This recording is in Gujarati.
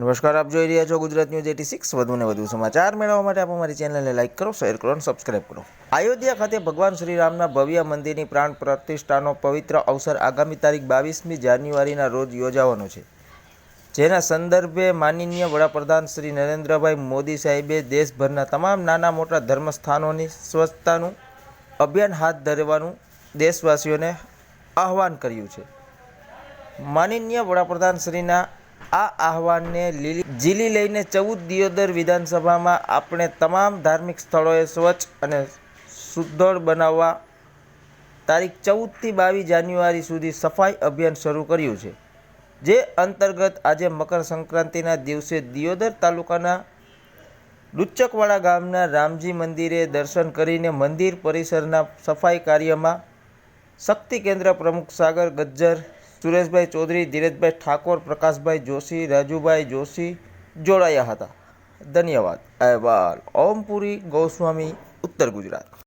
નમસ્કાર, આપ જોઈ રહ્યા છો ગુજરાત ન્યૂઝ 86। વધુને વધુ સમાચાર મેળવવા માટે આપ અમારી ચેનલને લાઇક કરો, શેર કરો અને સબસ્ક્રાઇબ કરો। અયોધ્યા ખાતે ભગવાન શ્રીરામના ભવ્ય મંદિરની પ્રાણ પ્રતિષ્ઠાનો પવિત્ર અવસર આગામી તારીખ 22મી જાન્યુઆરીના રોજ યોજાવાનો છે, જેના સંદર્ભે માનનીય વડાપ્રધાન શ્રી નરેન્દ્રભાઈ મોદી સાહેબે દેશભરના તમામ નાના મોટા ધર્મસ્થાનોની સ્વચ્છતાનું અભિયાન હાથ ધરવાનું દેશવાસીઓને આહવાન કર્યું છે। માનનીય વડાપ્રધાન શ્રીના આ આહવાનને ઝીલી લઈને 14 દિયોદર વિધાનસભામાં આપણે તમામ ધાર્મિક સ્થળોએ સ્વચ્છ અને સુદ્ધડ બનાવવા તારીખ 14 થી 22 જાન્યુઆરી સુધી સફાઈ અભિયાન શરૂ કર્યું છે, જે અંતર્ગત આજે મકર સંક્રાંતિના દિવસે દિયોદર તાલુકાના ડુચ્ચકવાડા ગામના રામજી મંદિરે દર્શન કરીને મંદિર પરિસરના સફાઈ કાર્યમાં શક્તિ કેન્દ્ર પ્રમુખ સાગર ગજ્જર, સુરેશભાઈ ચૌધરી, ધીરજભાઈ ઠાકોર, પ્રકાશભાઈ જોશી, રાજુભાઈ જોશી જોડાયા હતા। ધન્યવાદ। અહેવાલ ઓમપુરી ગોસ્વામી, ઉત્તર ગુજરાત।